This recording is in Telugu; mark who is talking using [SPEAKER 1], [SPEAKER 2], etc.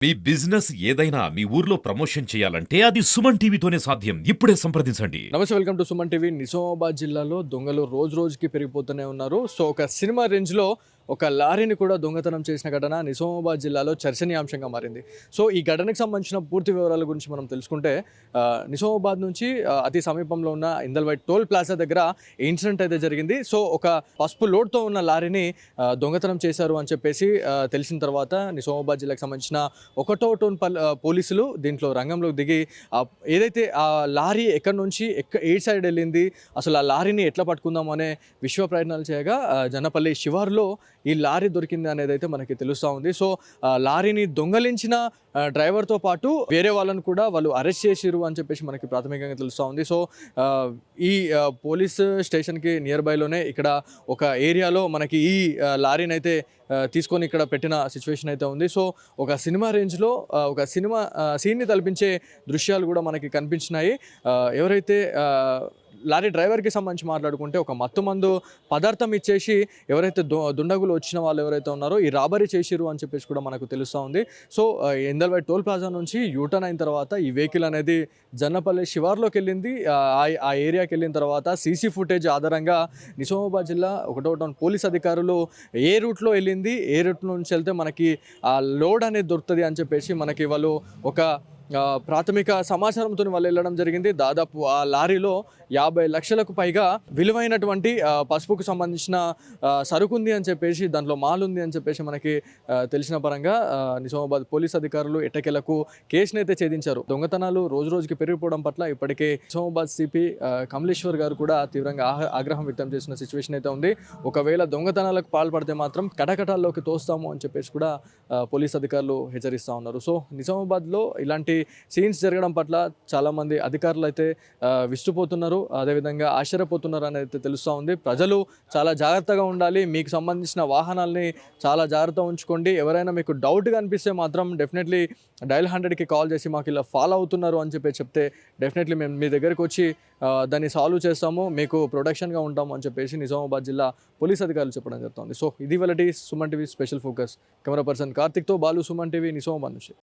[SPEAKER 1] మీ బిజినెస్ ఏదైనా మీ ఊర్లో ప్రమోషన్ చేయాలంటే అది సుమన్ టీవీతోనే సాధ్యం. ఇప్పుడే సంప్రదించండి.
[SPEAKER 2] నమస్తే, welcome to Suman TV. Nizamabad జిల్లాలో దొంగలు రోజు రోజుకి పెరిగిపోతూనే ఉన్నారు. సో ఒక సినిమా రేంజ్లో ఒక లారీని కూడా దొంగతనం చేసిన ఘటన నిజామాబాద్ జిల్లాలో చర్చనీయాంశంగా మారింది. సో ఈ ఘటనకు సంబంధించిన పూర్తి వివరాల గురించి మనం తెలుసుకుంటే నిజామాబాద్ నుంచి అతి సమీపంలో ఉన్న ఇందల్వైట్ టోల్ ప్లాజా దగ్గర ఇన్సిడెంట్ అయితే జరిగింది. సో ఒక పసుపు లోడ్తో ఉన్న లారీని దొంగతనం చేశారు అని చెప్పేసి తెలిసిన తర్వాత నిజామాబాద్ జిల్లాకు సంబంధించిన ఒకటో టోన్ పోలీసులు దీంట్లో రంగంలోకి దిగి ఏదైతే ఆ లారీ ఎక్కడి నుంచి ఏ సైడ్ వెళ్ళింది, అసలు ఆ లారీని ఎట్లా పట్టుకుందాం అనే విశ్వ ప్రయత్నాలు చేయగా జనపల్లి శివారులో ఈ లారీ దొరికింది అనేది అయితే మనకి తెలుస్తూ ఉంది. సో లారీని దొంగలించిన డ్రైవర్తో పాటు వేరే వాళ్ళని కూడా వాళ్ళు అరెస్ట్ చేసిరు అని చెప్పేసి మనకి ప్రాథమికంగా తెలుస్తూ ఉంది. సో ఈ పోలీస్ స్టేషన్కి నియర్ బైలోనే ఇక్కడ ఒక ఏరియాలో మనకి ఈ లారీని అయితే తీసుకొని ఇక్కడ పెట్టిన సిచ్యువేషన్ అయితే ఉంది. సో ఒక సినిమా రేంజ్లో ఒక సినిమా సీన్ని తలపించే దృశ్యాలు కూడా మనకి కనిపించినాయి. ఎవరైతే లారీ డ్రైవర్కి సంబంధించి మాట్లాడుకుంటే ఒక మత్తుమందు పదార్థం ఇచ్చేసి ఎవరైతే దుండగులు వచ్చిన వాళ్ళు ఎవరైతే ఉన్నారో ఈ రాబరీ చేసిరు అని చెప్పేసి కూడా మనకు తెలుస్తూ ఉంది. సో ఇందల్వై టోల్ ప్లాజా నుంచి యూటర్న్ అయిన తర్వాత ఈ వెహికల్ అనేది జన్నపల్లి శివార్లోకి వెళ్ళింది. ఆ ఏరియాకి వెళ్ళిన తర్వాత సీసీ ఫుటేజ్ ఆధారంగా నిజామాబాద్ జిల్లా ఒకటో టౌన్ పోలీస్ అధికారులు ఏ రూట్లో వెళ్ళింది, ఏ రూట్ నుంచి వెళ్తే మనకి ఆ లోడ్ అనేది దొరుకుతుంది అని చెప్పేసి మనకి వాళ్ళు ఒక ప్రాథమిక సమాచారంతో వాళ్ళు వెళ్ళడం జరిగింది. దాదాపు ఆ లారీలో 50 లక్షలకు పైగా విలువైనటువంటి పసుపుకు సంబంధించిన సరుకు ఉంది అని చెప్పేసి, దాంట్లో మాల్ ఉంది అని చెప్పేసి మనకి తెలిసిన పరంగా నిజామాబాద్ పోలీస్ అధికారులు ఎట్టకేలకు కేసును అయితే ఛేదించారు. దొంగతనాలు రోజు రోజుకి పెరిగిపోవడం పట్ల ఇప్పటికే నిజామాబాద్ సిపి కమలేశ్వర్ గారు కూడా తీవ్రంగా ఆగ్రహం వ్యక్తం చేసిన సిచ్యువేషన్ అయితే ఉంది. ఒకవేళ దొంగతనాలకు పాల్పడితే మాత్రం కటకటాల్లోకి తోస్తాము అని చెప్పేసి కూడా పోలీస్ అధికారులు హెచ్చరిస్తూ ఉన్నారు. సో నిజామాబాద్లో ఇలాంటి సీన్స్ జరగడం పట్ల చాలామంది అధికారులు అయితే విస్తుపోతున్నారు, అదేవిధంగా ఆశ్చర్యపోతున్నారు అనేది అయితే తెలుస్తూ ఉంది. ప్రజలు చాలా జాగ్రత్తగా ఉండాలి, మీకు సంబంధించిన వాహనాలని చాలా జాగ్రత్తగా ఉంచుకోండి. ఎవరైనా మీకు డౌట్గా అనిపిస్తే మాత్రం డెఫినెట్లీ డయల్ 100కి కాల్ చేసి మాకు ఇలా ఫాలో అవుతున్నారు అని చెప్పి చెప్తే డెఫినెట్లీ మేము మీ దగ్గరికి వచ్చి దాన్ని సాల్వ్ చేస్తాము, మీకు ప్రొటెక్షన్గా ఉంటాము అని చెప్పేసి నిజామాబాద్ జిల్లా పోలీస్ అధికారులు చెప్పడం జరుగుతుంది. సో ఇది వాళ్ళ Suman TV special focus. Camera person కార్తిక్తో బాలు, సుమన్ టీవీ, నిజామాబాద్ నుంచి.